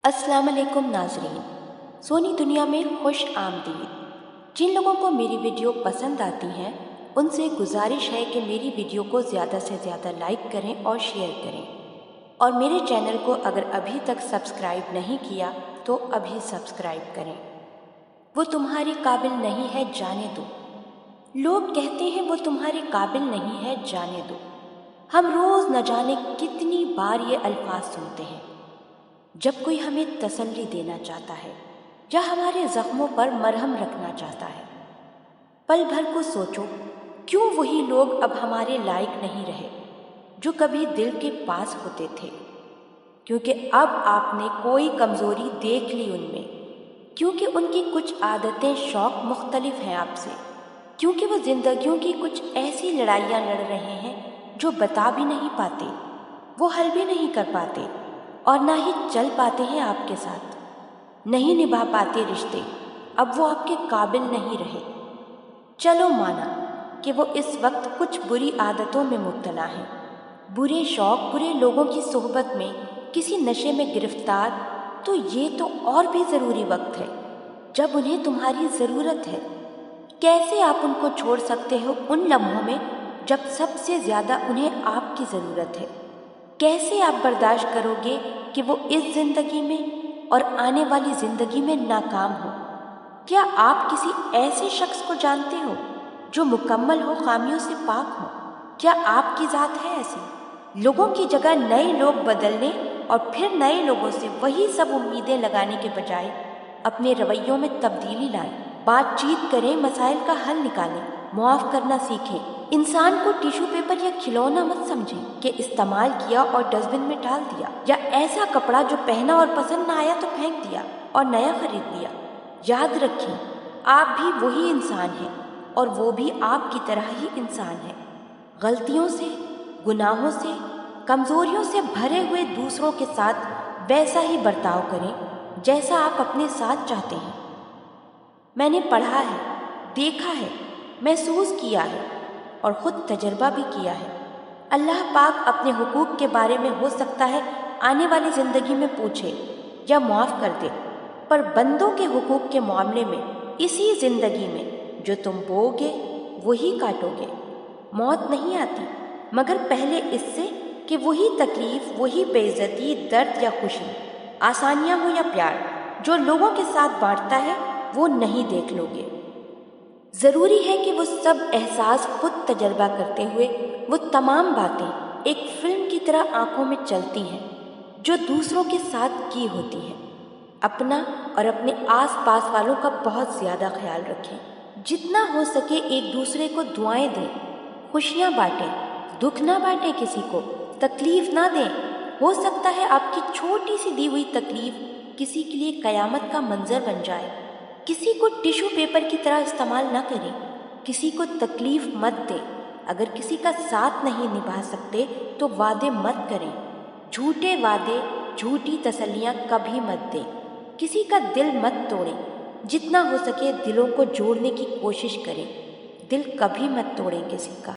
अस्सलाम वालेकुम नाजरीन। सोनी दुनिया में खुश आमदीद। जिन लोगों को मेरी वीडियो पसंद आती हैं उनसे गुजारिश है कि मेरी वीडियो को ज़्यादा से ज़्यादा लाइक करें और शेयर करें, और मेरे चैनल को अगर अभी तक सब्सक्राइब नहीं किया तो अभी सब्सक्राइब करें। वो तुम्हारे काबिल नहीं है, जाने दो। लोग कहते हैं वो तुम्हारे काबिल नहीं है, जाने दो। हम रोज़ न जाने कितनी बार ये अल्फाज सुनते हैं जब कोई हमें तसल्ली देना चाहता है या हमारे ज़ख्मों पर मरहम रखना चाहता है। पल भर को सोचो, क्यों वही लोग अब हमारे लायक नहीं रहे जो कभी दिल के पास होते थे? क्योंकि अब आपने कोई कमज़ोरी देख ली उनमें, क्योंकि उनकी कुछ आदतें शौक़ मुख्तलिफ हैं आपसे, क्योंकि वो ज़िंदगियों की कुछ ऐसी लड़ाइयाँ लड़ रहे हैं जो बता भी नहीं पाते, वो हल भी नहीं कर पाते और ना ही चल पाते हैं आपके साथ, नहीं निभा पाते रिश्ते। अब वो आपके काबिल नहीं रहे। चलो माना कि वो इस वक्त कुछ बुरी आदतों में मुब्तला हैं, बुरे शौक़, बुरे लोगों की सोहबत में, किसी नशे में गिरफ्तार, तो ये तो और भी ज़रूरी वक्त है जब उन्हें तुम्हारी ज़रूरत है। कैसे आप उनको छोड़ सकते हो उन लम्हों में जब सबसे ज़्यादा उन्हें आपकी ज़रूरत है? कैसे आप बर्दाश्त करोगे कि वो इस ज़िंदगी में और आने वाली ज़िंदगी में नाकाम हो? क्या आप किसी ऐसे शख्स को जानते हो जो मुकम्मल हो, खामियों से पाक हो? क्या आपकी ज़ात है ऐसी? लोगों की जगह नए लोग बदलने और फिर नए लोगों से वही सब उम्मीदें लगाने के बजाय अपने रवैयों में तब्दीली लाएं। बातचीत करें, मसाइल का हल निकालें, मुआफ़ करना सीखें। इंसान को टिश्यू पेपर या खिलौना मत समझें कि इस्तेमाल किया और डस्टबिन में डाल दिया, या ऐसा कपड़ा जो पहना और पसंद ना आया तो फेंक दिया और नया खरीद लिया। याद रखें, आप भी वही इंसान हैं और वो भी आपकी तरह ही इंसान है। गलतियों से, गुनाहों से, कमज़ोरियों से भरे हुए दूसरों के साथ वैसा ही बर्ताव करें जैसा आप अपने साथ चाहते हैं। मैंने पढ़ा है, देखा है, महसूस किया है और ख़ुद तजर्बा भी किया है। अल्लाह पाक अपने हुकूक के बारे में हो सकता है आने वाली ज़िंदगी में पूछे या मुआफ़ कर दे, पर बंदों के हुकूक के मामले में इसी ज़िंदगी में जो तुम बोओगे वही काटोगे। मौत नहीं आती मगर पहले इससे कि वही तकलीफ़, वही बेइज्जती, दर्द या खुशी, आसानियाँ हो या प्यार जो लोगों के साथ बांटता है वो नहीं देख लोगे। ज़रूरी है कि वो सब एहसास खुद तजर्बा करते हुए वो तमाम बातें एक फ़िल्म की तरह आंखों में चलती हैं जो दूसरों के साथ की होती हैं। अपना और अपने आस पास वालों का बहुत ज़्यादा ख्याल रखें। जितना हो सके एक दूसरे को दुआएं दें, खुशियाँ बांटें, दुख ना बांटें, किसी को तकलीफ़ ना दें। हो सकता है आपकी छोटी सी दी हुई तकलीफ़ किसी के लिए क़यामत का मंजर बन जाए। किसी को टिश्यू पेपर की तरह इस्तेमाल ना करें, किसी को तकलीफ़ मत दें। अगर किसी का साथ नहीं निभा सकते तो वादे मत करें। झूठे वादे, झूठी तसल्लियाँ कभी मत दें। किसी का दिल मत तोड़ें। जितना हो सके दिलों को जोड़ने की कोशिश करें। दिल कभी मत तोड़ें किसी का।